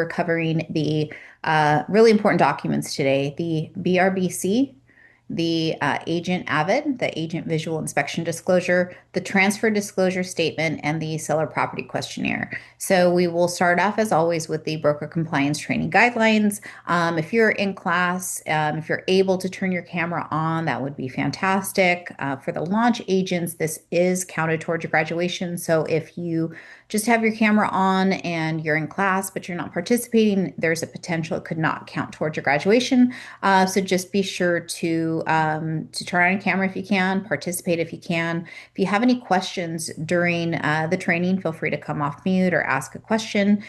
We're covering the really important documents today, the BRBC, the agent AVID, the agent visual inspection disclosure, the transfer disclosure statement, and the seller property questionnaire. So we will start off as always with the broker compliance training guidelines. If you're in class, if you're able to turn your camera on, that would be fantastic. For the launch agents, this is counted towards your graduation. So if you just have your camera on and you're in class, but you're not participating, there's a potential it could not count towards your graduation. So just be sure to turn on your camera if you can, participate if you can. If you have any questions during the training, feel free to come off mute or ask a question.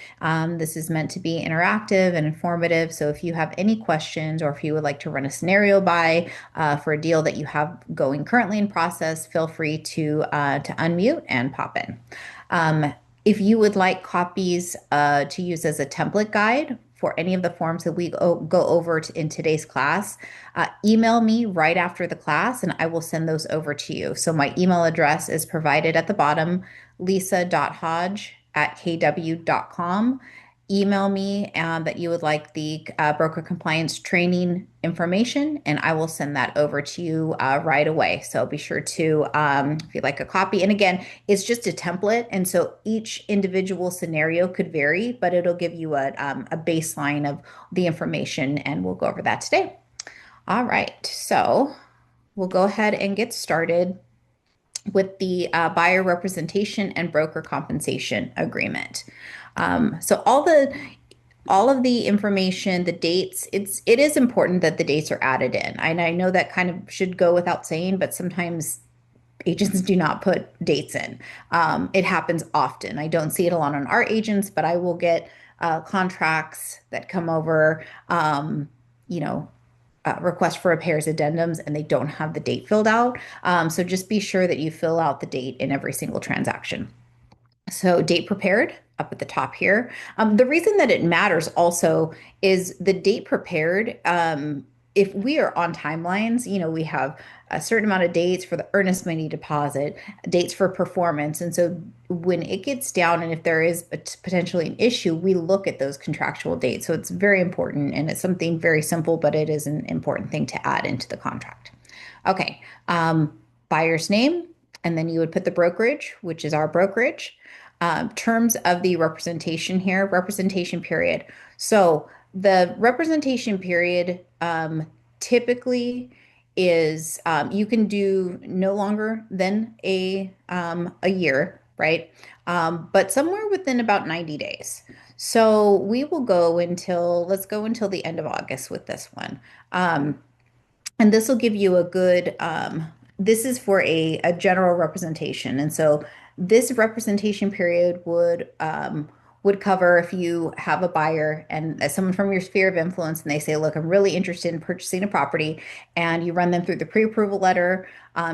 This is meant to be interactive and informative. So if you have any questions or if you would like to run a scenario by for a deal that you have going currently in process, feel free to unmute and pop in. If you would like copies to use as a template guide for any of the forms that we go over in today's class, email me right after the class and I will send those over to you. So my email address is provided at the bottom, lisa.hodge@kw.com. Email me that you would like the broker compliance training information, and I will send that over to you right away. So be sure to, if you'd like a copy, and again, it's just a template, and so each individual scenario could vary, but it'll give you a baseline of the information, and we'll go over that today. All right, so we'll go ahead and get started with the buyer representation and broker compensation agreement. So all of the information, the dates, it is important that the dates are added in. And I know that kind of should go without saying, but sometimes agents do not put dates in. It happens often. I don't see it a lot on our agents, but I will get contracts that come over, you know, request for repairs addendums and they don't have the date filled out. So just be sure that you fill out the date in every single transaction. So date prepared up at the top here. The reason that it matters also is the date prepared. If we are on timelines, we have a certain amount of dates for the earnest money deposit, dates for performance. And so when it gets down and if there is potentially an issue, we look at those contractual dates. So it's very important and it's something very simple, but it is an important thing to add into the contract. Okay, buyer's name, and then you would put the brokerage, which is our brokerage. Terms of the representation here, representation period. So the representation period typically is you can do no longer than a year, right? But somewhere within about 90 days. So we will go until, let's go until the end of August with this one. And this will give you a good, this is for a general representation. And so this representation period would cover if you have a buyer and someone from your sphere of influence and they say, look, I'm really interested in purchasing a property, and you run them through the pre-approval letter,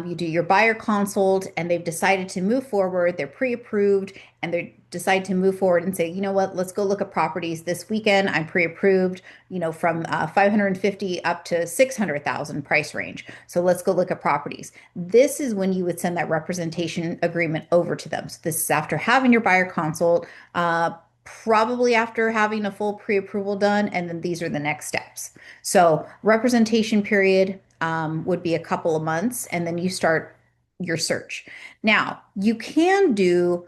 you do your buyer consult, and they've decided to move forward, they're pre-approved, and they decide to move forward and say, you know what, let's go look at properties this weekend. I'm pre-approved, from 550 up to 600,000 price range. So let's go look at properties. This is when you would send that representation agreement over to them. So this is after having your buyer consult, probably after having a full pre-approval done, and then these are the next steps. So representation period would be a couple of months, and then you start your search. Now, you can do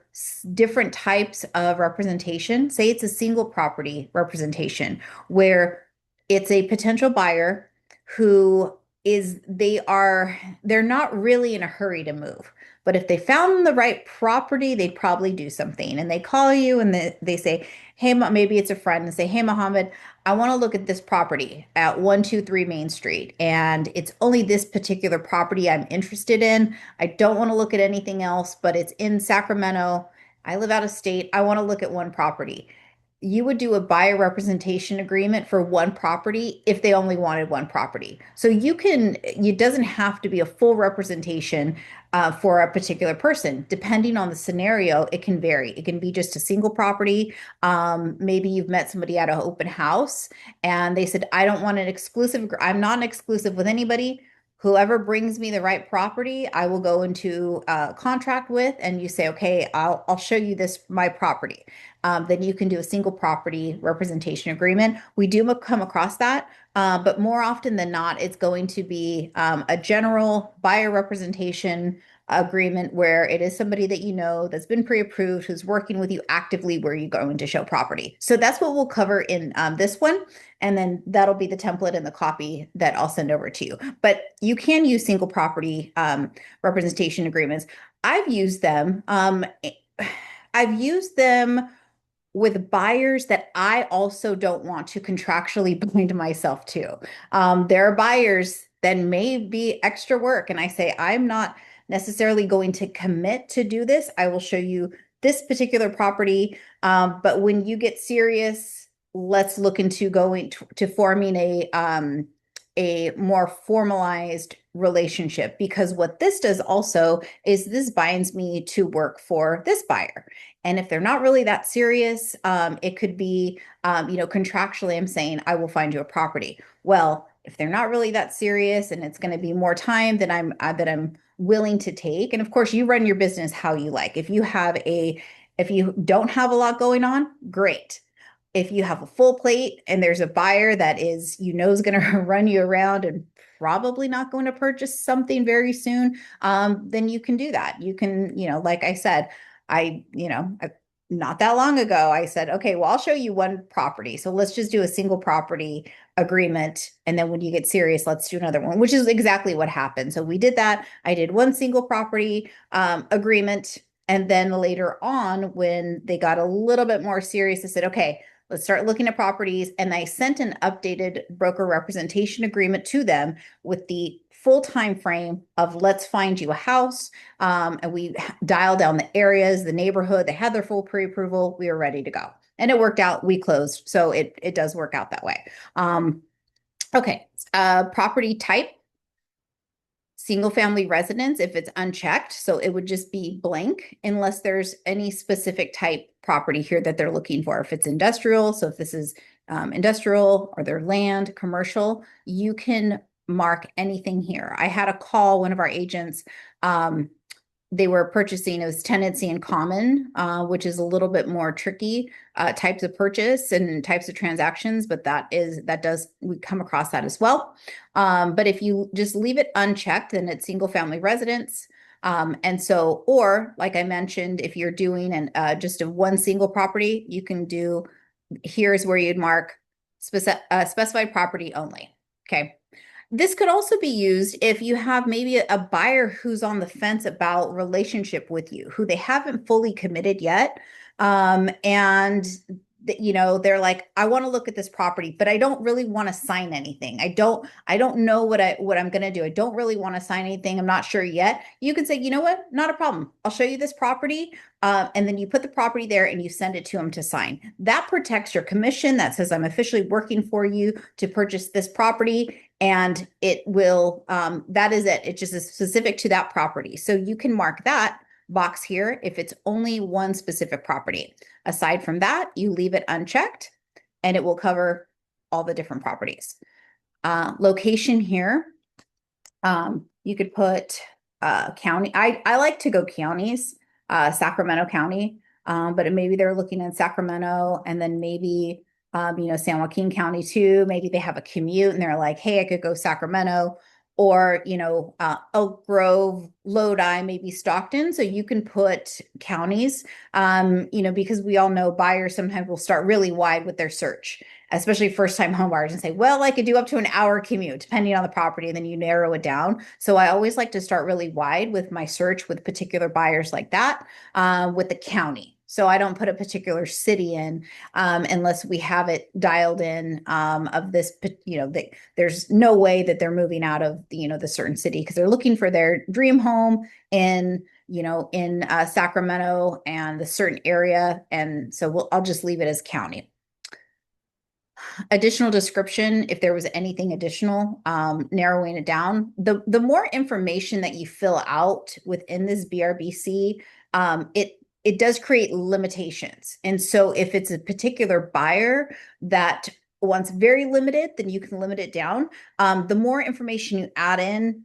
different types of representation. Say it's a single property representation where it's a potential buyer who they're not really in a hurry to move. But if they found the right property, they'd probably do something. And they call you and they say, hey, maybe it's a friend, and say, hey, Mohammed, I want to look at this property at 123 Main Street. And it's only this particular property I'm interested in. I don't want to look at anything else, but it's in Sacramento. I live out of state. I want to look at one property. You would do a buyer representation agreement for one property if they only wanted one property. So it doesn't have to be a full representation for a particular person. Depending on the scenario, it can vary. It can be just a single property. Maybe you've met somebody at an open house and they said, I don't want an exclusive, I'm not an exclusive with anybody. Whoever brings me the right property, I will go into contract with, and you say, okay, I'll show you this my property. Then you can do a single property representation agreement. We do come across that, but more often than not, it's going to be a general buyer representation agreement where it is somebody that you know that's been pre-approved, who's working with you actively, where you're going to show property. So that's what we'll cover in this one. And then that'll be the template and the copy that I'll send over to you. But you can use single property representation agreements. I've used them. I've used them with buyers that I also don't want to contractually bind myself to. There are buyers that may be extra work, and I say, I'm not necessarily going to commit to do this. I will show you this particular property, but when you get serious, let's look into going to forming a more formalized relationship, because what this does also is this binds me to work for this buyer. And if they're not really that serious, it could be, contractually, I'm saying, I will find you a property. Well, if they're not really that serious and it's going to be more time than I'm willing to take. And of course, you run your business how you like. If you don't have a lot going on, great. If you have a full plate and there's a buyer that is going to run you around and probably not going to purchase something very soon, then you can do that. You can, like I said, not that long ago, I said, okay, well, I'll show you one property. So let's just do a single property agreement. And then when you get serious, let's do another one, which is exactly what happened. So we did that. I did one single property agreement. And then later on, when they got a little bit more serious, I said, okay, let's start looking at properties. And I sent an updated broker representation agreement to them with the full time frame of let's find you a house. And we dialed down the areas, the neighborhood. They had their full pre-approval. We were ready to go. And it worked out. We closed. So it does work out that way. Okay. Property type. Single family residence if it's unchecked. So it would just be blank unless there's any specific type property here that they're looking for. If it's industrial, so if this is industrial or their land, commercial, you can mark anything here. I had a call, one of our agents, they were purchasing, it was tenancy in common, which is a little bit more tricky types of purchase and types of transactions, but we come across that as well. But if you just leave it unchecked, then it's single family residence. Or like I mentioned, if you're doing just a one single property, you can do, here's where you'd mark specified property only. Okay. This could also be used if you have maybe a buyer who's on the fence about relationship with you, who they haven't fully committed yet. And they're like, I want to look at this property, but I don't really want to sign anything. I don't know what I'm going to do. I don't really want to sign anything. I'm not sure yet. You can say, you know what? Not a problem. I'll show you this property. And then you put the property there and you send it to them to sign. That protects your commission. That says, I'm officially working for you to purchase this property. And it will, that is it. It just is specific to that property. So you can mark that box here if it's only one specific property. Aside from that, you leave it unchecked and it will cover all the different properties. Location here, you could put county. I like to go counties, Sacramento County, but maybe they're looking at Sacramento and then maybe San Joaquin County too. Maybe they have a commute and they're like, hey, I could go Sacramento, or, Elk Grove, Lodi, maybe Stockton. So you can put counties, because we all know buyers sometimes will start really wide with their search, especially first-time home buyers, and say, well, I could do up to an hour commute depending on the property, and then you narrow it down. So I always like to start really wide with my search with particular buyers like that, with the county. So I don't put a particular city in unless we have it dialed in of this, there's no way that they're moving out of the certain city because they're looking for their dream home in Sacramento and the certain area. And so I'll just leave it as county. Additional description, if there was anything additional, narrowing it down. The more information that you fill out within this BRBC, it does create limitations. And so if it's a particular buyer that once very limited, then you can limit it down. The more information you add in,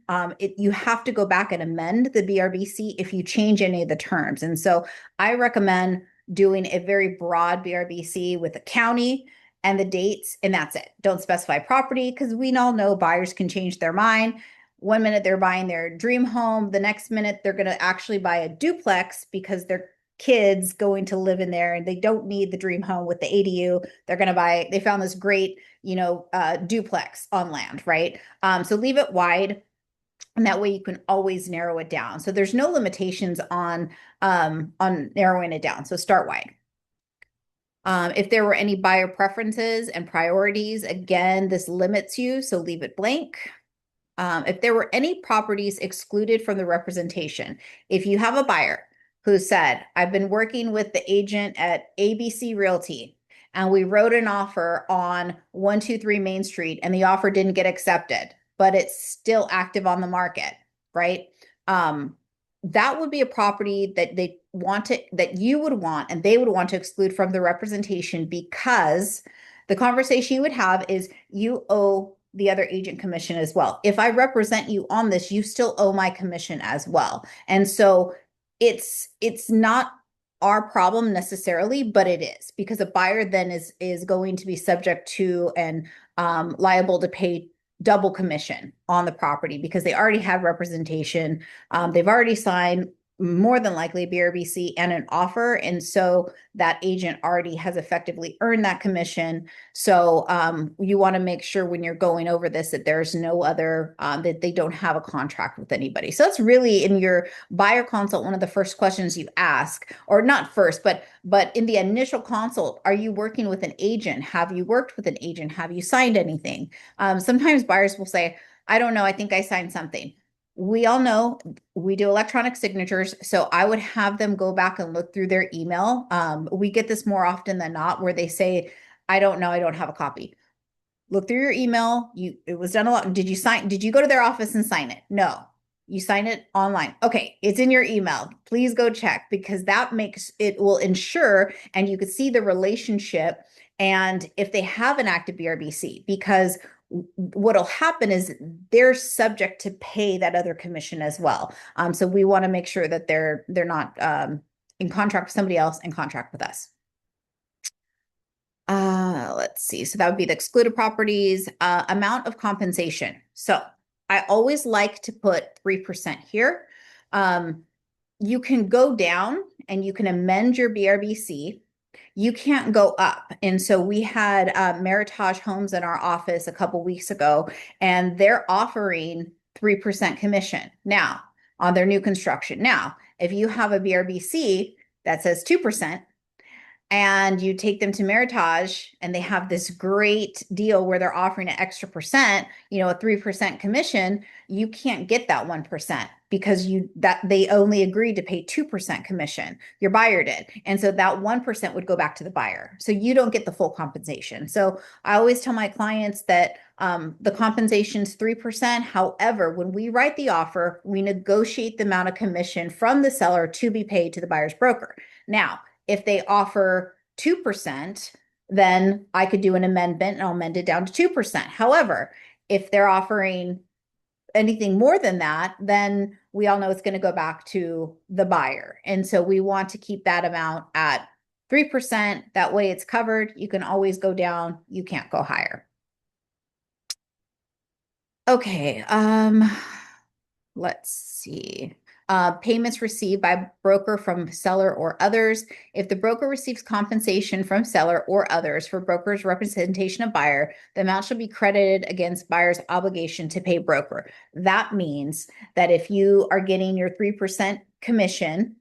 you have to go back and amend the BRBC if you change any of the terms. And so I recommend doing a very broad BRBC with the county and the dates, and that's it. Don't specify property because we all know buyers can change their mind. One minute they're buying their dream home, the next minute they're going to actually buy a duplex because they're kids going to live in there and they don't need the dream home with the ADU. They're going to buy, they found this great, duplex on land, right? So leave it wide. And that way you can always narrow it down. So there's no limitations on narrowing it down. So start wide. If there were any buyer preferences and priorities, again, this limits you, so leave it blank. If there were any properties excluded from the representation, if you have a buyer who said, I've been working with the agent at ABC Realty and we wrote an offer on 123 Main Street and the offer didn't get accepted, but it's still active on the market, right? That would be a property that that you would want and they would want to exclude from the representation because the conversation you would have is you owe the other agent commission as well. If I represent you on this, you still owe my commission as well. And so it's not our problem necessarily, but it is because a buyer then is going to be subject to and liable to pay double commission on the property because they already have representation. They've already signed more than likely a BRBC and an offer. And so that agent already has effectively earned that commission. So you want to make sure when you're going over this that there's no other, that they don't have a contract with anybody. So that's really in your buyer consult, one of the first questions you ask, or not first, but in the initial consult, are you working with an agent? Have you worked with an agent? Have you signed anything? Sometimes buyers will say, I don't know, I think I signed something. We all know we do electronic signatures, so I would have them go back and look through their email. We get this more often than not where they say, I don't know, I don't have a copy. Look through your email. It was done a lot. Did you go to their office and sign it? No. You sign it online. Okay, it's in your email. Please go check because that makes it will ensure and you can see the relationship and if they have an active BRBC because what'll happen is they're subject to pay that other commission as well. So we want to make sure that they're not in contract with somebody else in contract with us. Let's see. So that would be the excluded properties, amount of compensation. So I always like to put 3% here. You can go down and you can amend your BRBC. You can't go up. And so we had Meritage Homes in our office a couple weeks ago, and they're offering 3% commission now on their new construction. Now, if you have a BRBC that says 2%, and you take them to Meritage and they have this great deal where they're offering an extra percent, a 3% commission, you can't get that 1% because they only agreed to pay 2% commission. Your buyer did. And so that 1% would go back to the buyer. So you don't get the full compensation. So I always tell my clients that the compensation is 3%. However, when we write the offer, we negotiate the amount of commission from the seller to be paid to the buyer's broker. Now, if they offer 2%, then I could do an amendment and I'll amend it down to 2%. However, if they're offering anything more than that, then we all know it's going to go back to the buyer. And so we want to keep that amount at 3%. That way it's covered. You can always go down. You can't go higher. Okay. Let's see. Payments received by broker from seller or others. If the broker receives compensation from seller or others for broker's representation of buyer, the amount shall be credited against buyer's obligation to pay broker. That means that if you are getting your 3% commission,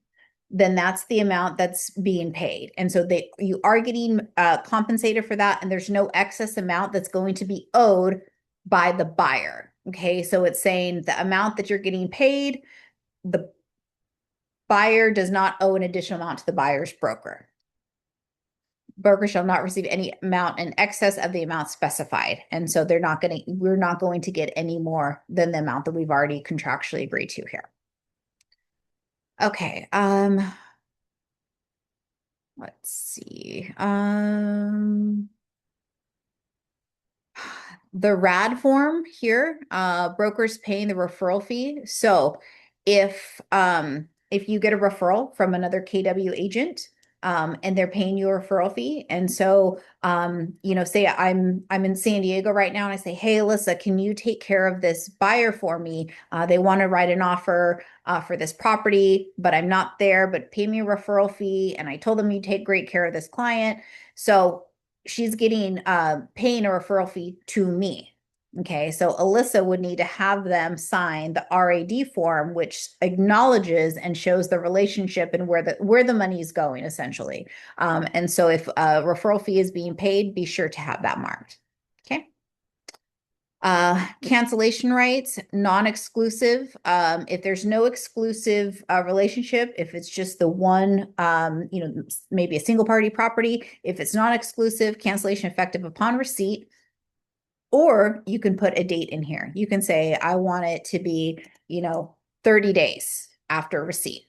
then that's the amount that's being paid. And so you are getting compensated for that, and there's no excess amount that's going to be owed by the buyer. Okay, so it's saying the amount that you're getting paid, the buyer does not owe an additional amount to the buyer's broker. Broker shall not receive any amount in excess of the amount specified. And so we're not going to get any more than the amount that we've already contractually agreed to here. Okay, let's see. the RAD form here, brokers paying the referral fee. So if you get a referral from another KW agent, and they're paying you a referral fee, and so say I'm in San Diego right now, and I say, hey, Alyssa, can you take care of this buyer for me? They want to write an offer for this property, but I'm not there, but pay me a referral fee. And I told them you take great care of this client. So she's getting paying a referral fee to me. Okay, so Alyssa would need to have them sign the RAD form, which acknowledges and shows the relationship and where the money is going, essentially. And so if a referral fee is being paid, be sure to have that marked. Okay. Cancellation rights, non-exclusive. If there's no exclusive relationship, if it's just the one, maybe a single party property, if it's non-exclusive, cancellation effective upon receipt. Or you can put a date in here. You can say, I want it to be, 30 days after receipt.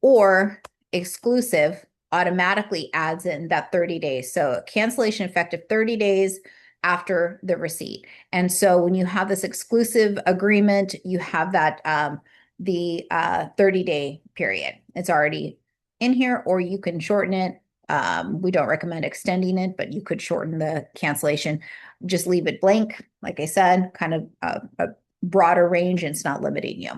Or exclusive automatically adds in that 30 days. So cancellation effective 30 days after the receipt. And so when you have this exclusive agreement, you have that the 30-day period. It's already in here, or you can shorten it. We don't recommend extending it, but you could shorten the cancellation. Just leave it blank. Like I said, kind of a broader range, and it's not limiting you.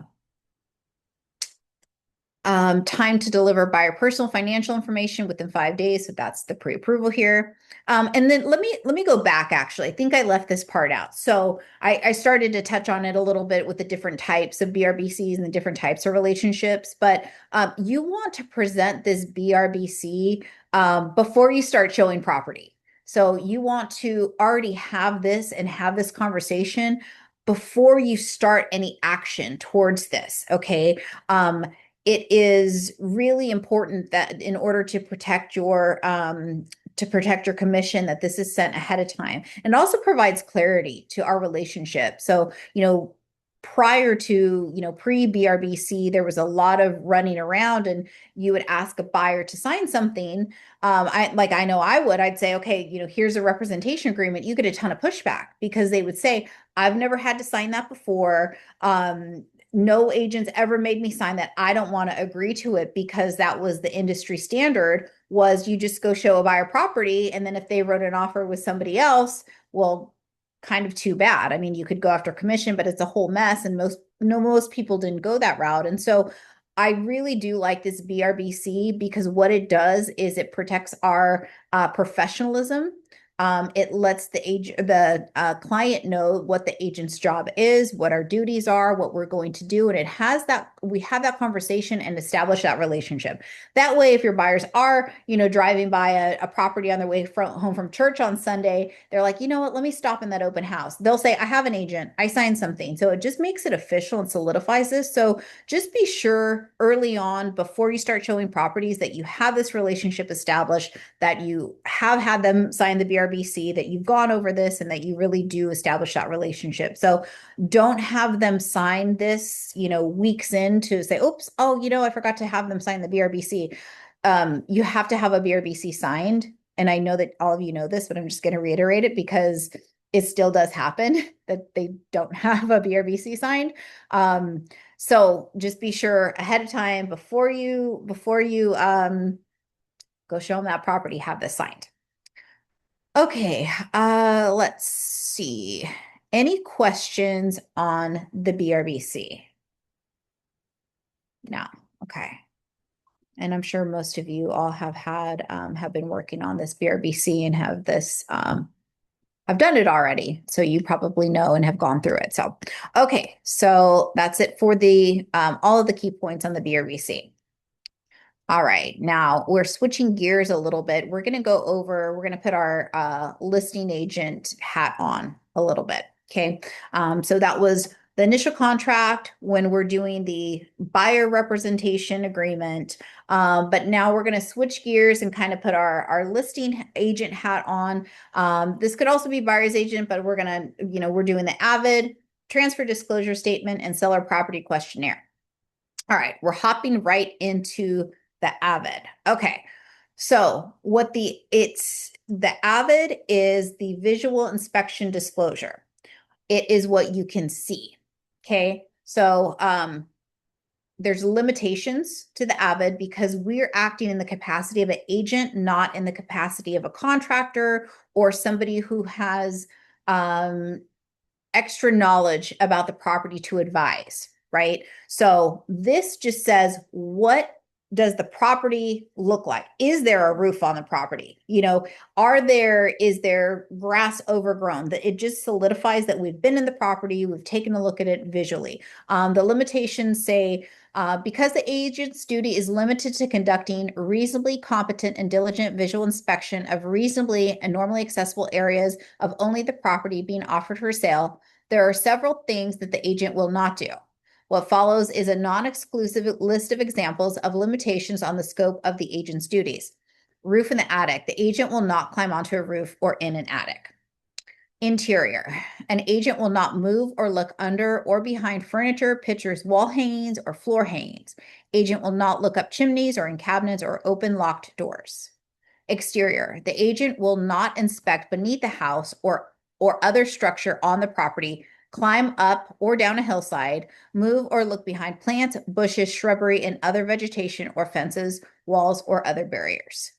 Time to deliver buyer personal financial information within 5 days. So that's the pre-approval here. And then let me go back. Actually, I think I left this part out. So I started to touch on it a little bit with the different types of BRBCs and the different types of relationships. But you want to present this BRBC before you start showing property. So you want to already have this and have this conversation before you start any action towards this. Okay. It is really important that in order to protect your commission, that this is sent ahead of time, and also provides clarity to our relationship. So, prior to, pre-BRBC, there was a lot of running around, and you would ask a buyer to sign something. I know I'd say, okay, here's a representation agreement. You get a ton of pushback because they would say, I've never had to sign that before. No agents ever made me sign that. I don't want to agree to it, because that was the industry standard, was you just go show a buyer property. And then if they wrote an offer with somebody else, well, kind of too bad. I mean, you could go after commission, but it's a whole mess. And most people didn't go that route. And so I really do like this BRBC, because what it does is it protects our professionalism. It lets the client know what the agent's job is, what our duties are, what we're going to do, and we have that conversation and establish that relationship. That way, if your buyers are, driving by a property on their way home from church on Sunday, they're like, you know what, let me stop in that open house. They'll say, I have an agent, I signed something. So it just makes it official and solidifies this. So just be sure early on, before you start showing properties, that you have this relationship established, that you have had them sign the BRBC, that you've gone over this, and that you really do establish that relationship. So don't have them sign this, weeks in to say, oops, oh, I forgot to have them sign the BRBC. You have to have a BRBC signed. And I know that all of you know this, but I'm just going to reiterate it, because it still does happen that they don't have a BRBC signed. So just be sure ahead of time, before you go show them that property, have this signed. Okay, let's see. Any questions on the BRBC? No. Okay. And I'm sure most of you all have been working on this BRBC and have done it already. So you probably know and have gone through it. So, okay. So that's it for all of the key points on the BRBC. All right, now we're switching gears a little bit. We're going to put our listing agent hat on a little bit. Okay. So that was the initial contract when we're doing the buyer representation agreement. But now we're going to switch gears and kind of put our listing agent hat on. This could also be buyer's agent, but we're doing the AVID transfer disclosure statement and seller property questionnaire. All right, we're hopping right into the AVID. Okay. So the AVID is the visual inspection disclosure. It is what you can see. Okay. So there's limitations to the AVID because we're acting in the capacity of an agent, not in the capacity of a contractor or somebody who has extra knowledge about the property to advise, right? So this just says, what does the property look like? Is there a roof on the property? Is there grass overgrown? That it just solidifies that we've been in the property, we've taken a look at it visually. The limitations say, because the agent's duty is limited to conducting reasonably competent and diligent visual inspection of reasonably and normally accessible areas of only the property being offered for sale, there are several things that the agent will not do. What follows is a non-exclusive list of examples of limitations on the scope of the agent's duties. Roof in the attic. The agent will not climb onto a roof or in an attic. Interior. An agent will not move or look under or behind furniture, pictures, wall hangings, or floor hangings. Agent will not look up chimneys or in cabinets or open locked doors. Exterior. The agent will not inspect beneath the house or other structure on the property, climb up or down a hillside, move or look behind plants, bushes, shrubbery, and other vegetation or fences, walls, or other barriers.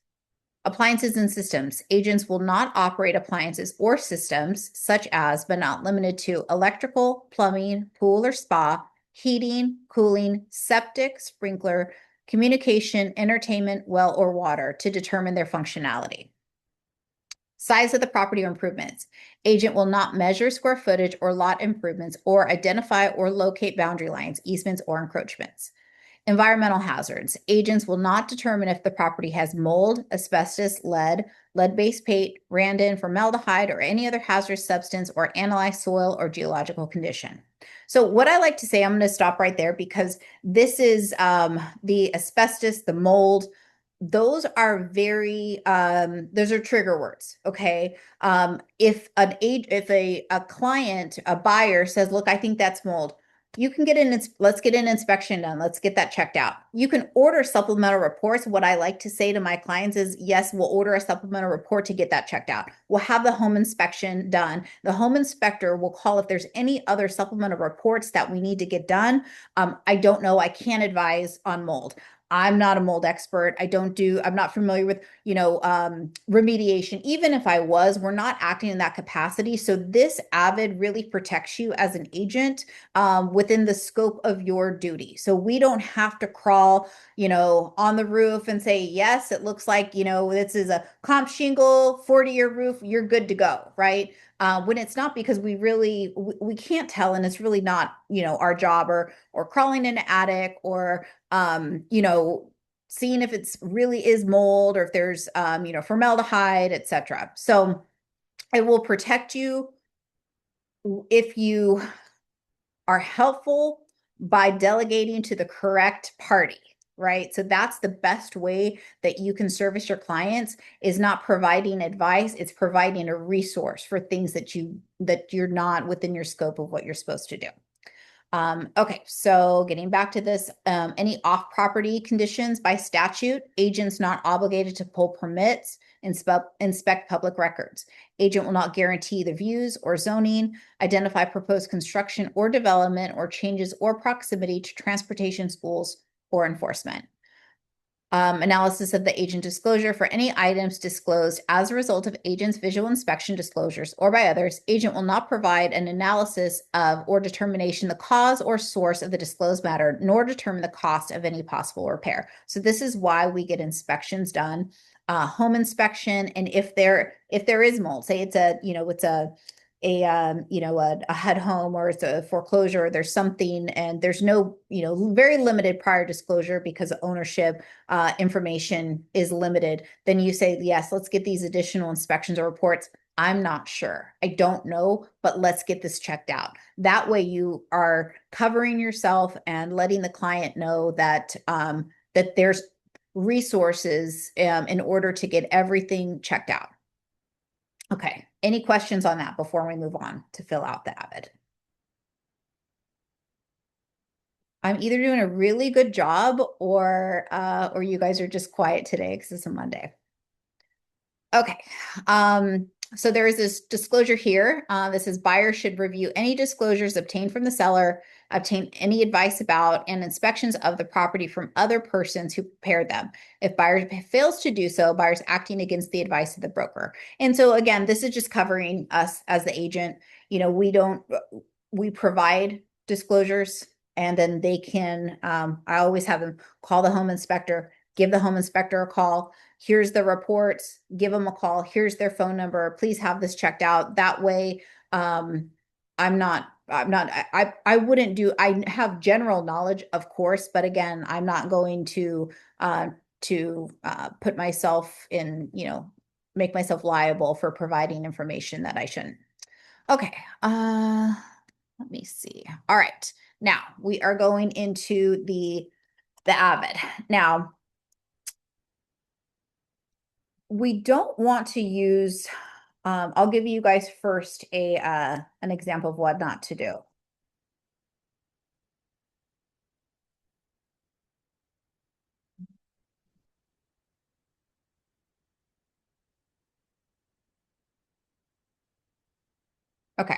Appliances and systems. Agents will not operate appliances or systems such as, but not limited to, electrical, plumbing, pool or spa, heating, cooling, septic, sprinkler, communication, entertainment, well, or water to determine their functionality. Size of the property or improvements. Agent will not measure square footage or lot improvements or identify or locate boundary lines, easements, or encroachments. Environmental hazards. Agents will not determine if the property has mold, asbestos, lead-based paint, radon, formaldehyde, or any other hazardous substance, or analyze soil or geological condition. So what I like to say, I'm going to stop right there because this is the asbestos, the mold. Those are those are trigger words. Okay. If a client, a buyer says, look, I think that's mold, you can let's get an inspection done. Let's get that checked out. You can order supplemental reports. What I like to say to my clients is, yes, we'll order a supplemental report to get that checked out. We'll have the home inspection done. The home inspector will call if there's any other supplemental reports that we need to get done. I don't know. I can't advise on mold. I'm not a mold expert. I'm not familiar with, remediation. Even if I was, we're not acting in that capacity. So this AVID really protects you as an agent within the scope of your duty. So we don't have to crawl, on the roof and say, yes, it looks like, this is a comp shingle, 40-year roof, you're good to go, right? When it's not, because we can't tell, and it's really not, our job, or crawling in an attic, or seeing if it's really is mold, or if there's formaldehyde, etc. So it will protect you if you are helpful by delegating to the correct party, right? So that's the best way that you can service your clients, is not providing advice, it's providing a resource for things that you're not within your scope of what you're supposed to do. Okay, so getting back to this, any off-property conditions by statute, agents not obligated to pull permits, inspect public records. Agent will not guarantee the views or zoning, identify proposed construction or development or changes or proximity to transportation, schools, or enforcement. Analysis of the agent disclosure for any items disclosed as a result of agent's visual inspection disclosures or by others. Agent will not provide an analysis of or determination the cause or source of the disclosed matter, nor determine the cost of any possible repair. So this is why we get inspections done, home inspection, and if there is mold, say it's a HUD home, or it's a foreclosure, there's something, and there's no, very limited prior disclosure because ownership information is limited, then you say, yes, let's get these additional inspections or reports. I'm not sure. I don't know, but let's get this checked out. That way you are covering yourself and letting the client know that that there's resources in order to get everything checked out. Okay, any questions on that before we move on to fill out the AVID? I'm either doing a really good job, or you guys are just quiet today because it's a Monday. Okay. So there is this disclosure here. This says buyers should review any disclosures obtained from the seller, obtain any advice about and inspections of the property from other persons who prepared them. If buyer fails to do so, buyers acting against the advice of the broker. And so again, this is just covering us as the agent. You know, we provide disclosures and then they can, I always have them call the home inspector, give the home inspector a call. Here's the reports, give them a call. Here's their phone number. Please have this checked out. That way, I wouldn't do, I have general knowledge, of course, but again, I'm not going to put myself in, you know, make myself liable for providing information that I shouldn't. Okay. Let me see. All right. Now we are going into the Avid. Now, we don't want to use, I'll give you guys first an example of what not to do. Okay.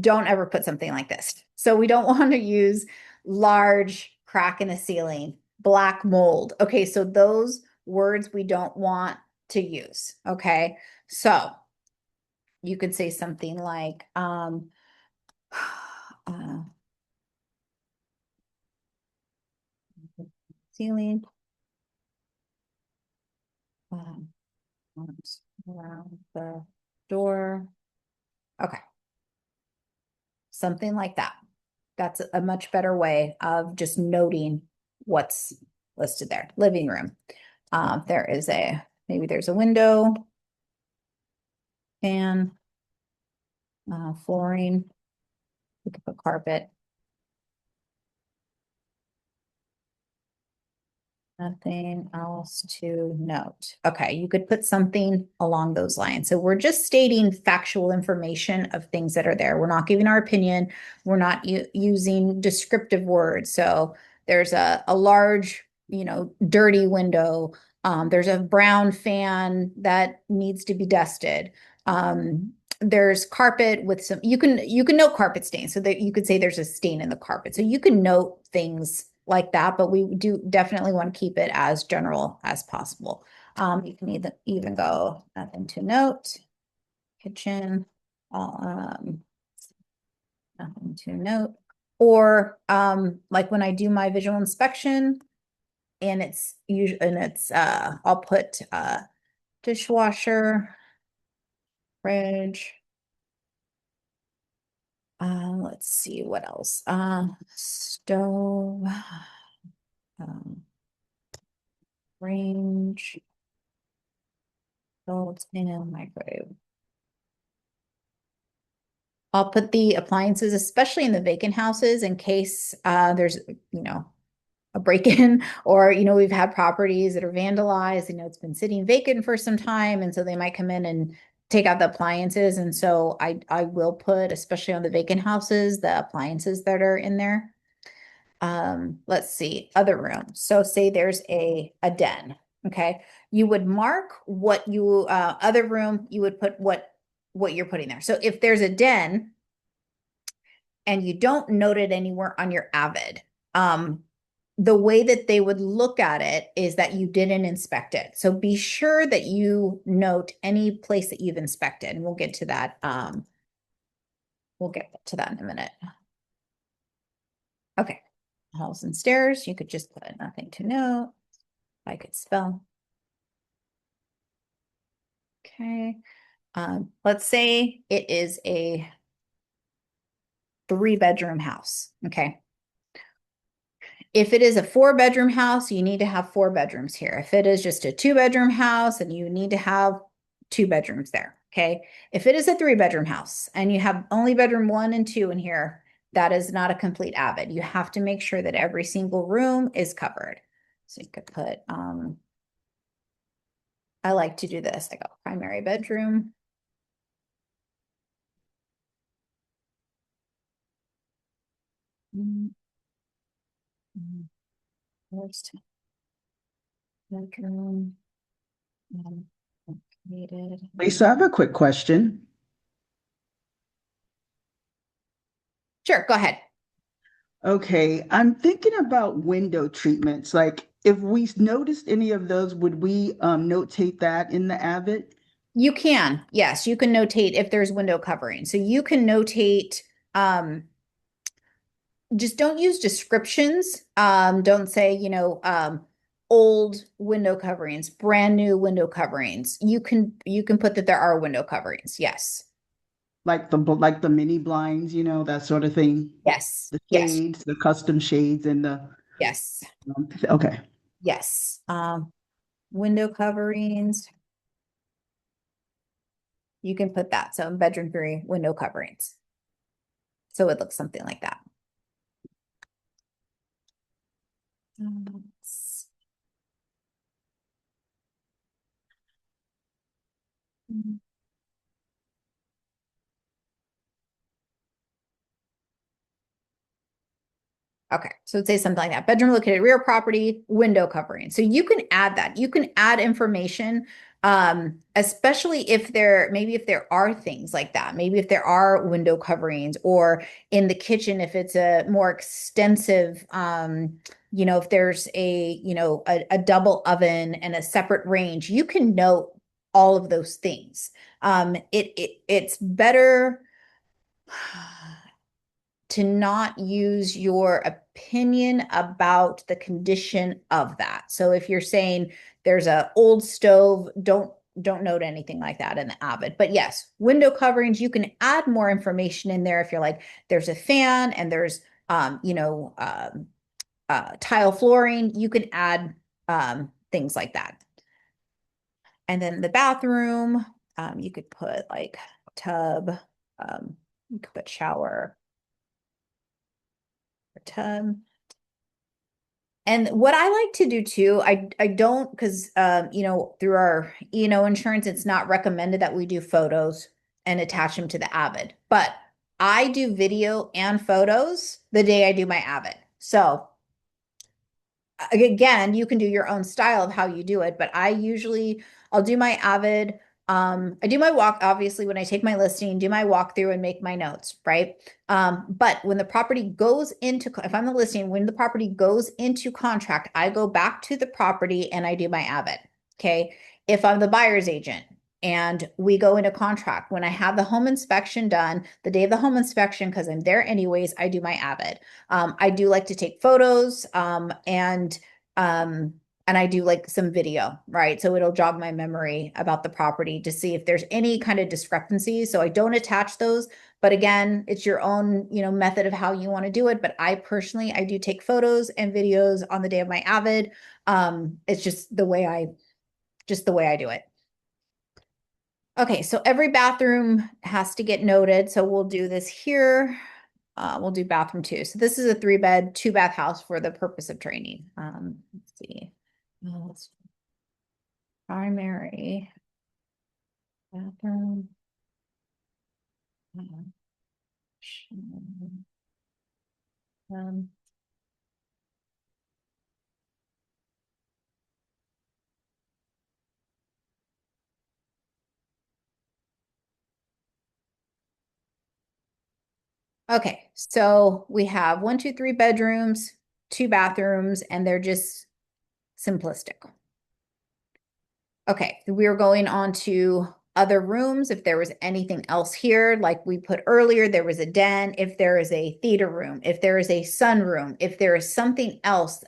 Don't ever put something like this. So we don't want to use large crack in the ceiling, black mold. Okay, so those words we don't want to use. Okay, so you could say something like, uh, ceiling, um, around the door. Okay, something like that. That's a much better way of just noting what's listed there. Living room. There is maybe there's a window, fan, flooring. We could put carpet. Nothing else to note. Okay, you could put something along those lines. So we're just stating factual information of things that are there. We're not giving our opinion. We're not using descriptive words. So there's a large, you know, dirty window. There's a brown fan that needs to be dusted. There's carpet with some, you can note carpet stains. So that you could say there's a stain in the carpet. So you can note things like that, but we do definitely want to keep it as general as possible. You can even go nothing to note, kitchen, um, nothing to note, or like when I do my visual inspection, and it's usually I'll put dishwasher, fridge. Let's see what else. Stove, um, range, built-in microwave. I'll put the appliances, especially in the vacant houses, in case there's, you know, a break-in or, you know, we've had properties that are vandalized, you know, it's been sitting vacant for some time. And so they might come in and take out the appliances. And so I will put, especially on the vacant houses, the appliances that are in there. Let's see, other rooms. So say there's a den, okay? You would mark what you, other room, you would put what you're putting there. So if there's a den and you don't note it anywhere on your Avid, the way that they would look at it is that you didn't inspect it. So be sure that you note any place that you've inspected, and we'll get to that. We'll get to that in a minute. Okay, halls and stairs, you could just put nothing to note. I could spell. Okay. Let's say it is a 3-bedroom house. Okay. If it is a 4-bedroom house, you need to have 4 bedrooms here. If it is just a 2-bedroom house, and you need to have 2 bedrooms there. Okay. If it is a 3-bedroom house and you have only bedroom 1 and 2 in here, that is not a complete Avid. You have to make sure that every single room is covered. So you could put, I like to do this. I go primary bedroom. First bedroom. Needed. Lisa, I have a quick question. Sure, go ahead. Okay, I'm thinking about window treatments. Like, if we noticed any of those, would we notate that in the Avid? You can, yes, you can notate if there's window covering. So you can notate, um, just don't use descriptions. Don't say, old window coverings, brand new window coverings. You can put that there are window coverings. Yes. Like the mini blinds, that sort of thing. Yes. The Yes. shades, the custom shades, and the Yes. okay. Yes. Window coverings. You can put that. So in bedroom three, window coverings. So it looks something like that. Um, Okay, so it'd say something like that. Bedroom located rear property, window covering. So you can add that. You can add information, especially if there are things like that. Maybe if there are window coverings, or in the kitchen, if it's a more extensive, if there's a double oven and a separate range, you can note all of those things. It's better to not use your opinion about the condition of that. So if you're saying there's a old stove, don't note anything like that in the Avid. But yes, window coverings, you can add more information in there if you're like, there's a fan and there's tile flooring, you can add things like that. And then the bathroom, you could put like tub, you could put shower, tub. And what I like to do too, I don't, because through our insurance, it's not recommended that we do photos and attach them to the Avid. But I do video and photos the day I do my Avid. So again, you can do your own style of how you do it, but I'll do my Avid. I do my walk, obviously, when I take my listing, do my walkthrough and make my notes, right? But when the property goes into, if I'm the listing, when the property goes into contract, I go back to the property and I do my Avid. Okay. If I'm the buyer's agent and we go into contract, when I have the home inspection done, the day of the home inspection, because I'm there anyways, I do my Avid. I do like to take photos, um, and I do like some video, right? So it'll jog my memory about the property to see if there's any kind of discrepancies. So I don't attach those, but again, it's your own, method of how you want to do it. But I do take photos and videos on the day of my Avid. It's just the way I do it. Okay, so every bathroom has to get noted. So we'll do this here. We'll do bathroom two. So this is a 3-bed, 2-bath house for the purpose of training. Let's see. Let's primary bathroom. Um, okay, so we have 1, 2, 3 bedrooms, 2 bathrooms, and they're just simplistic. Okay, we're going on to other rooms. If there was anything else here, like we put earlier, there was a den. If there is a theater room, if there is a sunroom, if there is something else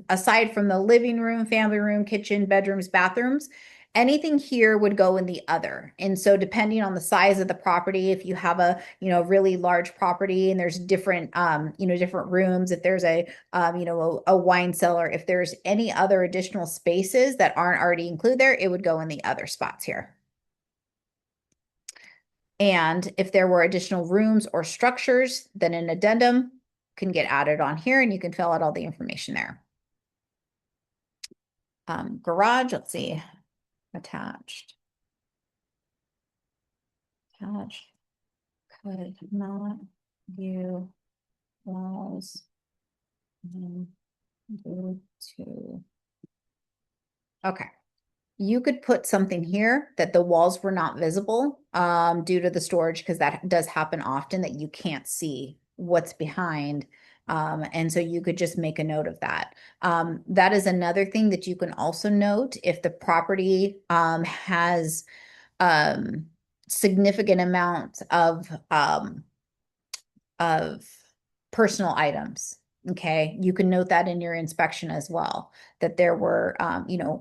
aside from the living room, family room, kitchen, bedrooms, bathrooms, anything here would go in the other. And so depending on the size of the property, if you have a, really large property and there's different, different rooms, if there's a wine cellar, if there's any other additional spaces that aren't already included there, it would go in the other spots here. And if there were additional rooms or structures, then an addendum can get added on here and you can fill out all the information there. Garage, let's see, attached. Attached could not view walls due to, okay. You could put something here that the walls were not visible due to the storage, because that does happen often that you can't see what's behind. And so you could just make a note of that. That is another thing that you can also note if the property has um, significant amount of personal items. Okay, you can note that in your inspection as well, that there were,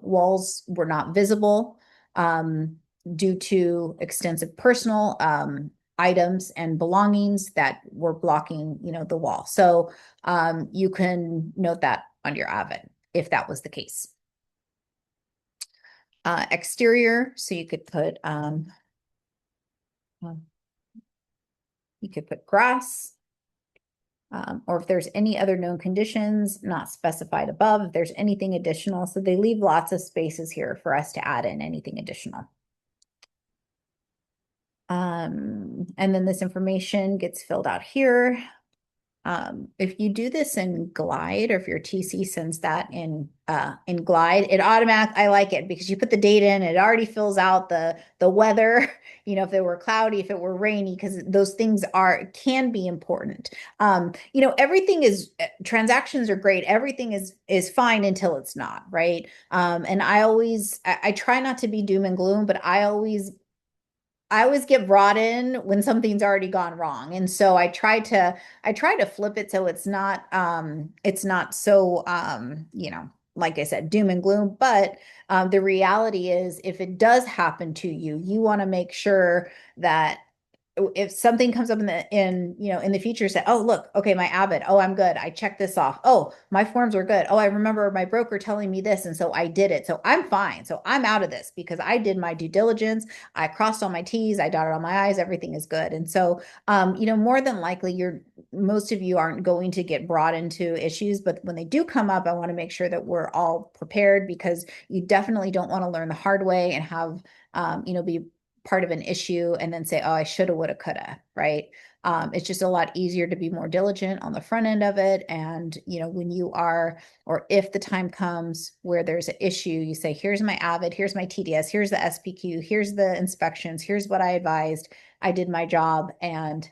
walls were not visible due to extensive personal items and belongings that were blocking, the wall. So you can note that on your Avid if that was the case. Exterior, so you could put grass, or if there's any other known conditions not specified above, if there's anything additional. So they leave lots of spaces here for us to add in anything additional. And then this information gets filled out here. If you do this in Glide, or if your TC sends that in Glide, it automatic. I like it because you put the date in, it already fills out the weather. If it were cloudy, if it were rainy, because those things can be important. Everything is transactions are great. Everything is fine until it's not, right? And I try not to be doom and gloom, but I always get brought in when something's already gone wrong. And so I try to flip it so it's not so like I said, doom and gloom. But the reality is if it does happen to you, you want to make sure that if something comes up in the future, say, oh, look, okay, my Avid, oh, I'm good, I checked this off, oh, my forms are good, oh, I remember my broker telling me this, and so I did it, so I'm fine, so I'm out of this because I did my due diligence, I crossed all my T's, I dotted all my I's, everything is good. And so more than likely most of you aren't going to get brought into issues, but when they do come up, I want to make sure that we're all prepared, because you definitely don't want to learn the hard way and have be part of an issue and then say, oh, I shoulda, woulda, coulda, right? It's just a lot easier to be more diligent on the front end of it. And, when you are, or if the time comes where there's an issue, you say, here's my Avid, here's my TDS, here's the SPQ, here's the inspections, here's what I advised. I did my job, and,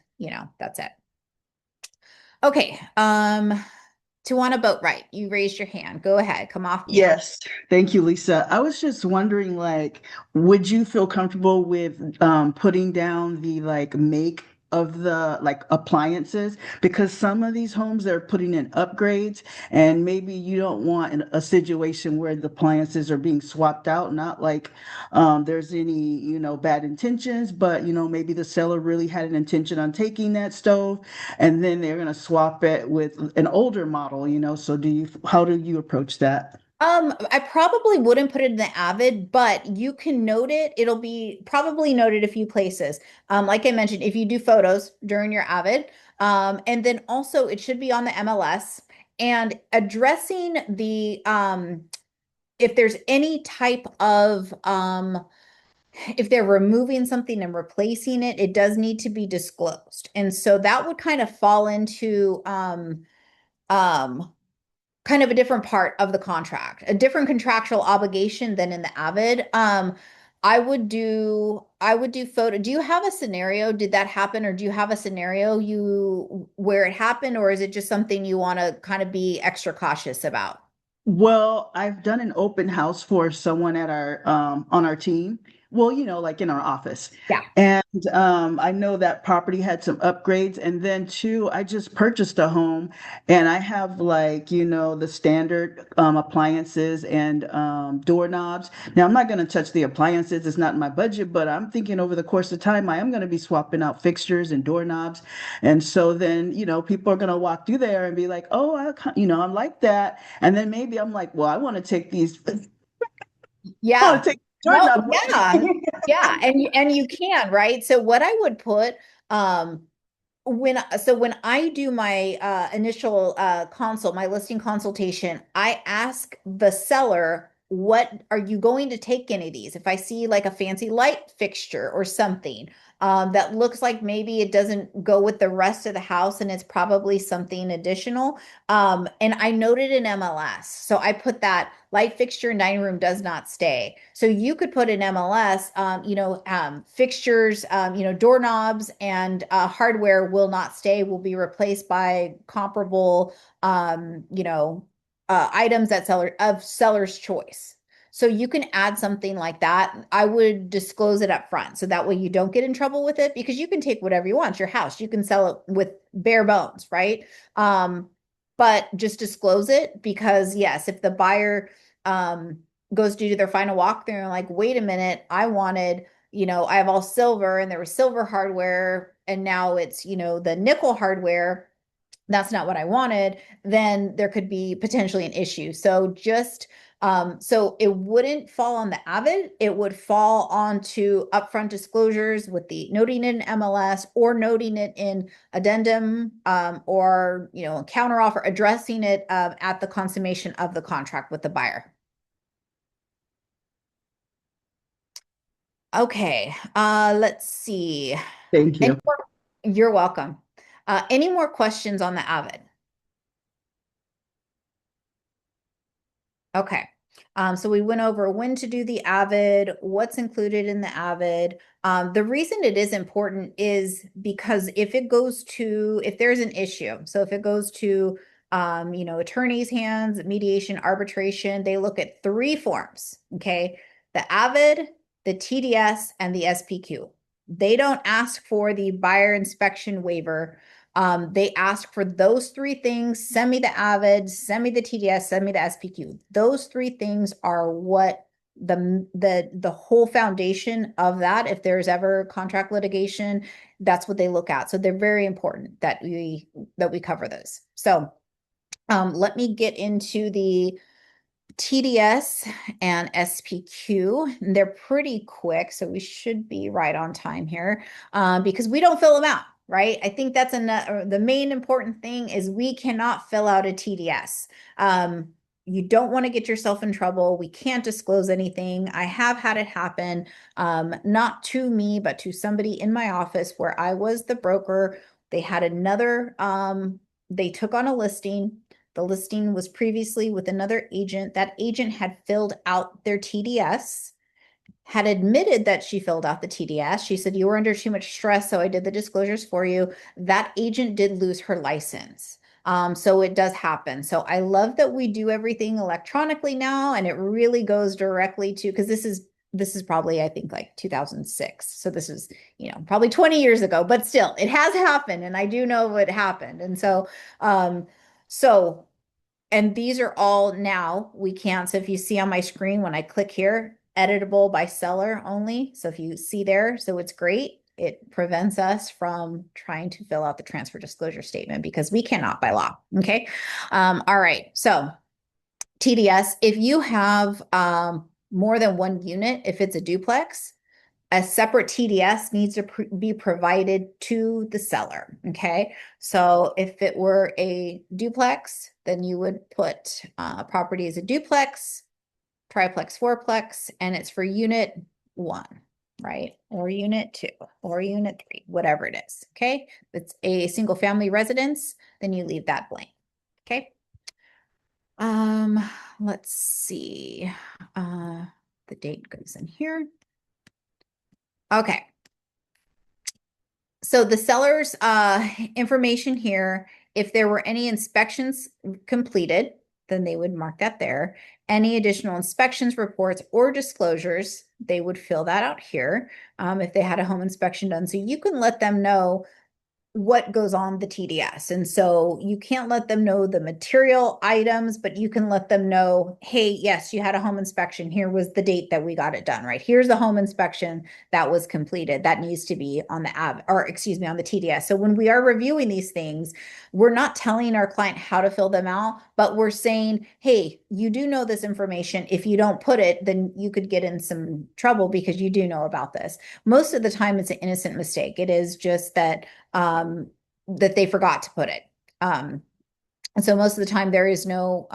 that's it. Okay. Tawana Boatwright, you raised your hand. Go ahead. Come off mute. Yes, thank you, Lisa. I was just wondering, like, would you feel comfortable with putting down the like make of the like appliances? Because some of these homes they're putting in upgrades, and maybe you don't want a situation where the appliances are being swapped out. Not like there's any, bad intentions, but maybe the seller really had an intention on taking that stove, and then they're going to swap it with an older model. So how do you approach that? I probably wouldn't put it in the Avid, but you can note it. It'll be probably noted a few places. Like I mentioned, if you do photos during your Avid, and then also it should be on the MLS, and addressing if there's any type of if they're removing something and replacing it, it does need to be disclosed. And so that would kind of fall into um kind of a different part of the contract, a different contractual obligation than in the Avid. I would do photo. Do you have a scenario? Did that happen, or do you have a scenario where it happened, or is it just something you want to kind of be extra cautious about? Well, I've done an open house for someone at our on our team. Well, like in our office. Yeah. And I know that property had some upgrades. And then too, I just purchased a home and I have like, the standard appliances and doorknobs. Now, I'm not going to touch the appliances. It's not in my budget, but I'm thinking over the course of time, I am going to be swapping out fixtures and doorknobs. And so then, people are going to walk through there and be like, oh, I like that. And then maybe I'm like, well, I want to take these, I Yeah. want to take the No, doorknob with yeah. me. Yeah, and you can, right? So what I would put when I do my initial consult, my listing consultation, I ask the seller what are you going to take any of these? If I see like a fancy light fixture or something that looks like maybe it doesn't go with the rest of the house and it's probably something additional. And I noted in MLS. So I put that light fixture in dining room does not stay. So you could put in MLS, fixtures, doorknobs and hardware will not stay, will be replaced by comparable, items at seller's choice. So you can add something like that. I would disclose it up front so that way you don't get in trouble with it because you can take whatever you want. It's your house. You can sell it with bare bones, right? Um, but just disclose it because yes, if the buyer goes to do their final walkthrough and like, wait a minute, I have all silver and there was silver hardware and now it's, the nickel hardware, that's not what I wanted, then there could be potentially an issue. So it wouldn't fall on the Avid. It would fall onto upfront disclosures with the noting it in MLS or noting it in addendum, or, counteroffer, addressing it at the consummation of the contract with the buyer. Okay, let's see. Thank Any you. more? You're welcome. Any more questions on the Avid? Okay. So we went over when to do the Avid, what's included in the Avid. The reason it is important is because if there's an issue, so if it goes to, attorney's hands, mediation, arbitration, they look at three forms. Okay. The Avid, the TDS, and the SPQ. They don't ask for the buyer inspection waiver. They ask for those three things. Send me the Avid, send me the TDS, send me the SPQ. Those three things are what the whole foundation of that. If there's ever contract litigation, that's what they look at. So they're very important that we cover those. So let me get into the TDS and SPQ. They're pretty quick, so we should be right on time here because we don't fill them out, right? I think that's the main important thing is we cannot fill out a TDS. You don't want to get yourself in trouble. We can't disclose anything. I have had it happen, not to me, but to somebody in my office where I was the broker. They had they took on a listing. The listing was previously with another agent. That agent had filled out their TDS, had admitted that she filled out the TDS. She said, you were under too much stress, so I did the disclosures for you. That agent did lose her license. So it does happen. So I love that we do everything electronically now, and it really goes directly to, because this is probably, I think, like 2006. So this is, probably 20 years ago, but still, it has happened, and I do know what happened. And so, and these are all now we can't. So if you see on my screen, when I click here, editable by seller only. So if you see there, so it's great. It prevents us from trying to fill out the transfer disclosure statement because we cannot by law. Okay. All right. So TDS, if you have more than one unit, if it's a duplex, a separate TDS needs to be provided to the seller. Okay. So if it were a duplex, then you would put property as a duplex, triplex, fourplex, and it's for unit 1, right? Or unit 2, or unit 3, whatever it is. Okay. If it's a single family residence, then you leave that blank. Okay. Let's see. The date goes in here. Okay. So the seller's information here, if there were any inspections completed, then they would mark that there. Any additional inspections, reports, or disclosures, they would fill that out here if they had a home inspection done. So you can let them know what goes on the TDS. And so you can't let them know the material items, but you can let them know, hey, yes, you had a home inspection. Here was the date that we got it done, right? Here's the home inspection that was completed. That needs to be on the on the TDS. So when we are reviewing these things, we're not telling our client how to fill them out, but we're saying, hey, you do know this information. If you don't put it, then you could get in some trouble because you do know about this. Most of the time, it's an innocent mistake. It is just that they forgot to put it. And so most of the time there is no,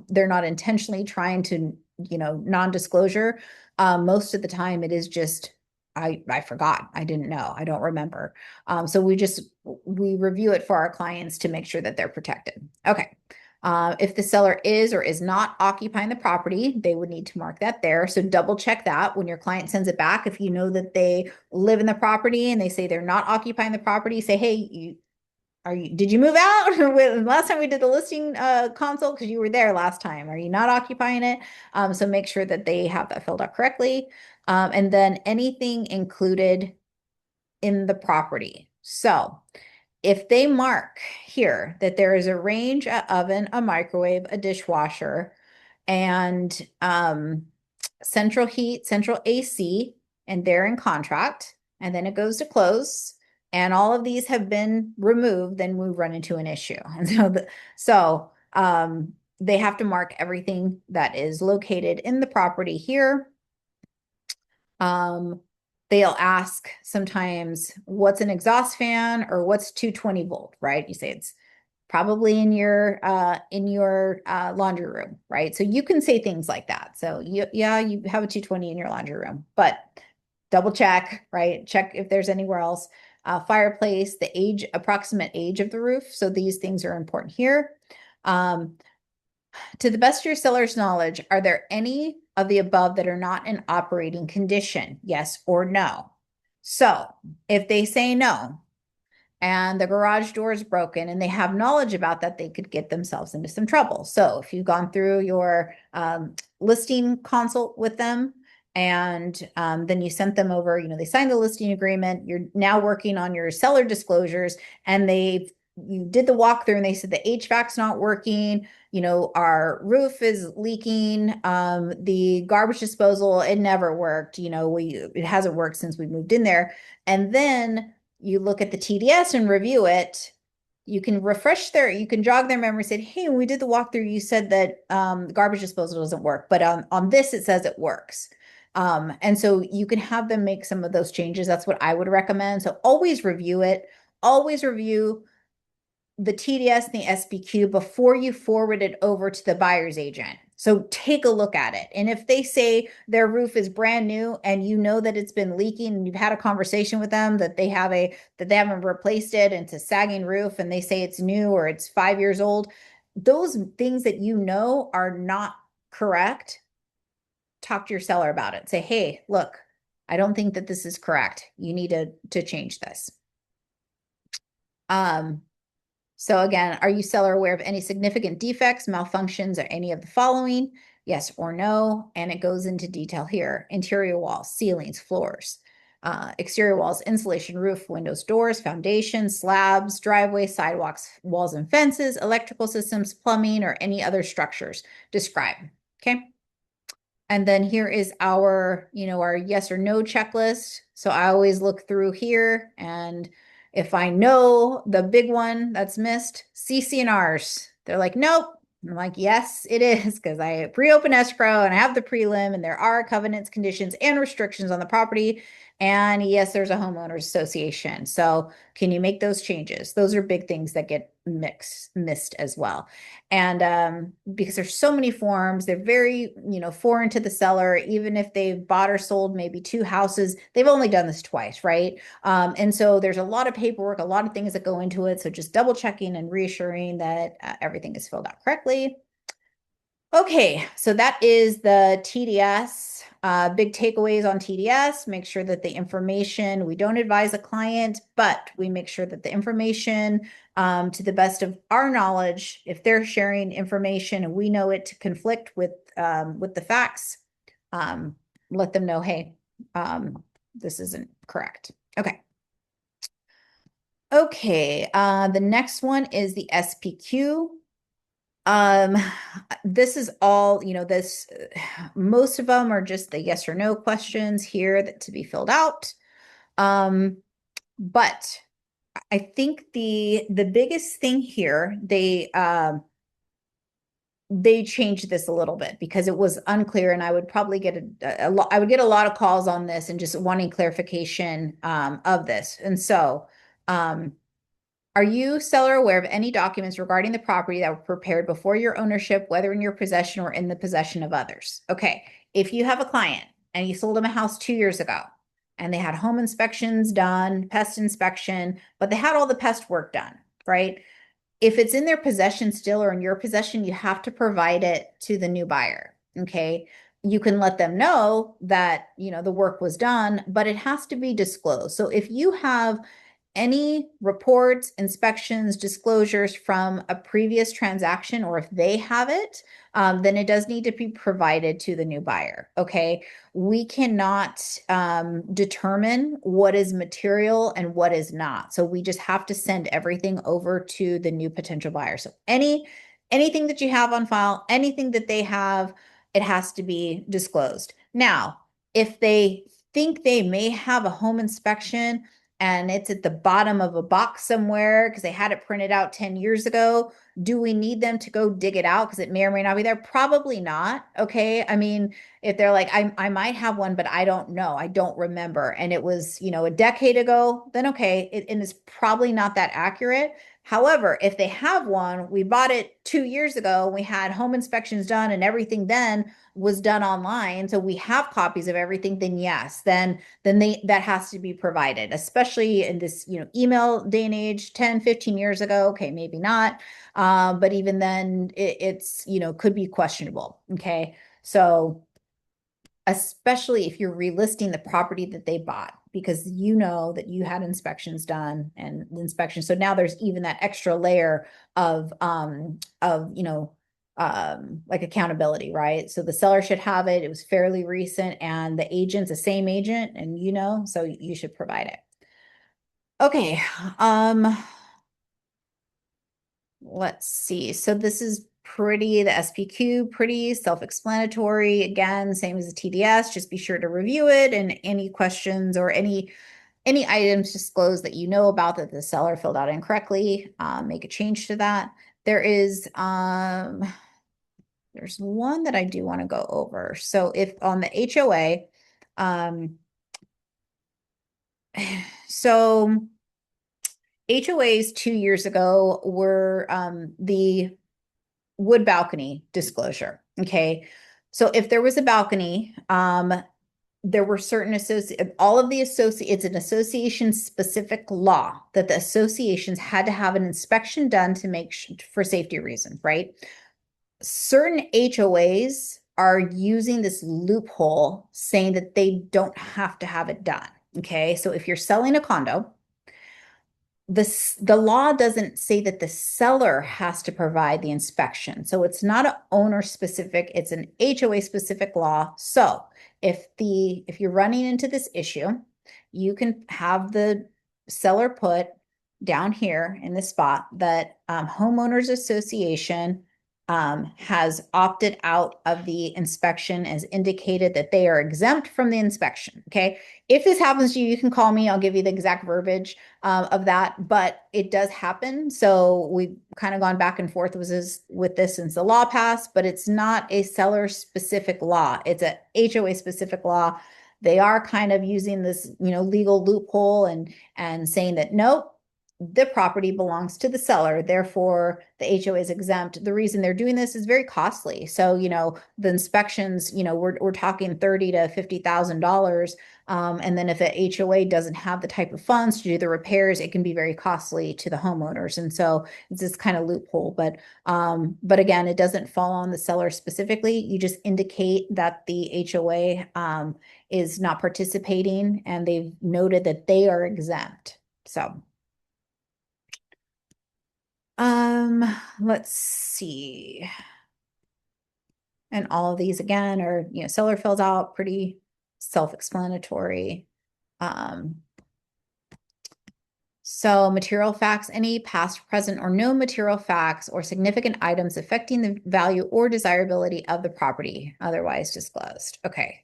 they're not intentionally trying to non-disclosure. Most of the time it is just, I forgot. I didn't know. I don't remember. So we review it for our clients to make sure that they're protected. Okay. If the seller is or is not occupying the property, they would need to mark that there. So double check that when your client sends it back. If you know that they live in the property and they say they're not occupying the property, say, hey, did you move out? Last time we did the listing consult, because you were there last time. Are you not occupying it? So make sure that they have that filled out correctly. And then anything included in the property. So if they mark here that there is a range, a oven, a microwave, a dishwasher, and central heat, central AC, and they're in contract, and then it goes to close, and all of these have been removed, then we run into an issue. And so they have to mark everything that is located in the property here. They'll ask sometimes what's an exhaust fan or what's 220 volt, right? You say it's probably in your laundry room, right? So you can say things like that. So yeah, you have a 220 in your laundry room, but double check, right? Check if there's anywhere else. Fireplace, the approximate age of the roof. So these things are important here. To the best of your seller's knowledge, are there any of the above that are not in operating condition? Yes or no? So if they say no, and the garage door is broken and they have knowledge about that, they could get themselves into some trouble. So if you've gone through your listing consult with them and then you sent them over, they signed the listing agreement, you're now working on your seller disclosures, and you did the walkthrough and they said the HVAC's not working, our roof is leaking, the garbage disposal, it never worked, it hasn't worked since we moved in there. And then you look at the TDS and review it, you can jog their memory, say, hey, when we did the walkthrough, you said that garbage disposal doesn't work, but on this, it says it works. And so you can have them make some of those changes. That's what I would recommend. So always review it. Always review the TDS and the SPQ before you forward it over to the buyer's agent. So take a look at it. And if they say their roof is brand new and you know that it's been leaking and you've had a conversation with them that they haven't replaced it and it's a sagging roof and they say it's new or it's 5 years old, those things that are not correct, talk to your seller about it. Say, hey, look, I don't think that this is correct. You need to change this. So again, are you seller aware of any significant defects, malfunctions, or any of the following? Yes or no. And it goes into detail here. Interior walls, ceilings, floors, exterior walls, insulation, roof, windows, doors, foundations, slabs, driveways, sidewalks, walls and fences, electrical systems, plumbing, or any other structures. Describe. Okay. And then here is our yes or no checklist. So I always look through here, and if I know the big one that's missed, CC&Rs, they're like, nope. I'm like, yes, it is, because I pre-open escrow and I have the prelim and there are covenants, conditions, and restrictions on the property. And yes, there's a homeowners association. So can you make those changes? Those are big things that get missed as well. And because there's so many forms, they're very, foreign to the seller. Even if they've bought or sold maybe 2 houses, they've only done this twice, right? And so there's a lot of paperwork, a lot of things that go into it. So just double checking and reassuring that everything is filled out correctly. Okay, so that is the TDS. Big takeaways on TDS. Make sure that the information, we don't advise a client, but we make sure that the information, to the best of our knowledge, if they're sharing information and we know it to conflict with the facts, let them know, hey, this isn't correct. Okay. Okay, the next one is the SPQ. This is all, most of them are just the yes or no questions here to be filled out. But I think the biggest thing here, they changed this a little bit because it was unclear, and I would probably get I would get a lot of calls on this and just wanting clarification of this. And so Are you, seller, aware of any documents regarding the property that were prepared before your ownership, whether in your possession or in the possession of others? Okay. If you have a client and you sold them a house 2 years ago and they had home inspections done, pest inspection, but they had all the pest work done, right? If it's in their possession still or in your possession, you have to provide it to the new buyer. Okay. You can let them know that, the work was done, but it has to be disclosed. So if you have any reports, inspections, disclosures from a previous transaction, or if they have it, then it does need to be provided to the new buyer. Okay. We cannot determine what is material and what is not. So we just have to send everything over to the new potential buyer. So anything that you have on file, anything that they have, it has to be disclosed. Now, if they think they may have a home inspection and it's at the bottom of a box somewhere because they had it printed out 10 years ago, do we need them to go dig it out because it may or may not be there? Probably not. Okay. I mean, if they're like, I might have one, but I don't know. I don't remember. And it was, a decade ago, then okay. And it's probably not that accurate. However, if they have one, we bought it 2 years ago, we had home inspections done and everything then was done online. So we have copies of everything, then yes, then that has to be provided, especially in this, email day and age, 10, 15 years ago. Okay, maybe not. But even then it's, could be questionable. Okay. So especially if you're relisting the property that they bought because you know that you had inspections done and the inspection. So now there's even that extra layer of like accountability, right? So the seller should have it. It was fairly recent and the agent's the same agent and so you should provide it. Okay. Let's see. So this is the SPQ, pretty self-explanatory. Again, same as the TDS, just be sure to review it and any questions or any items disclosed that you know about that the seller filled out incorrectly, make a change to that. There's one that I do want to go over. So if on the HOA, so HOAs 2 years ago were the wood balcony disclosure. Okay. So if there was a balcony, there were certain it's an association specific law that the associations had to have an inspection done to make for safety reasons, right? Certain HOAs are using this loophole saying that they don't have to have it done. Okay. So if you're selling a condo, the law doesn't say that the seller has to provide the inspection. So it's not an owner specific, it's an HOA specific law. So if you're running into this issue, you can have the seller put down here in this spot that homeowners association has opted out of the inspection, as indicated that they are exempt from the inspection. Okay. If this happens to you, you can call me. I'll give you the exact verbiage of that, but it does happen. So we've kind of gone back and forth with this since the law passed, but it's not a seller specific law. It's a HOA specific law. They are kind of using this, legal loophole and saying that nope, the property belongs to the seller, therefore the HOA is exempt. The reason they're doing this is very costly. So, the inspections, we're talking $30,000 to $50,000. And then if a HOA doesn't have the type of funds to do the repairs, it can be very costly to the homeowners. And so it's this kind of loophole. But again, it doesn't fall on the seller specifically. You just indicate that the HOA is not participating and they've noted that they are exempt. So let's see. And all of these again are, seller fills out, pretty self-explanatory. So material facts, any past, present, or no material facts or significant items affecting the value or desirability of the property otherwise disclosed. Okay.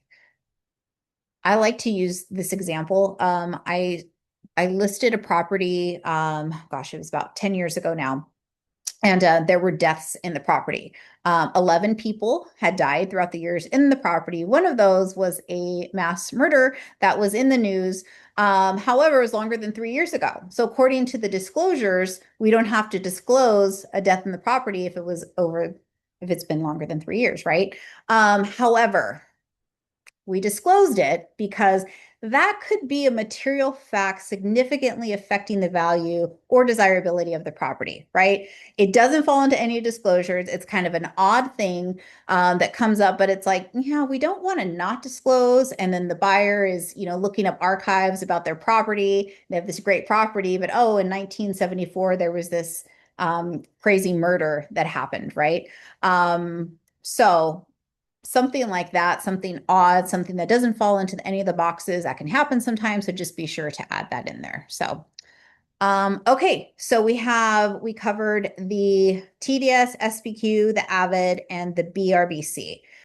I like to use this example. I listed a property, gosh, it was about 10 years ago now. And there were deaths in the property. 11 people had died throughout the years in the property. One of those was a mass murder that was in the news However, it was longer than 3 years ago. So according to the disclosures, we don't have to disclose a death in the property if it was over, if it's been longer than 3 years, right? However, we disclosed it because that could be a material fact significantly affecting the value or desirability of the property, right? It doesn't fall into any disclosures. It's kind of an odd thing that comes up, but it's like, yeah, we don't want to not disclose. And then the buyer is, looking up archives about their property. They have this great property, but oh, in 1974, there was this crazy murder that happened, right? So something like that, something odd, something that doesn't fall into any of the boxes that can happen sometimes. So just be sure to add that in there. So, okay. So we covered the TDS, SBQ, the AVID, and the BRBC.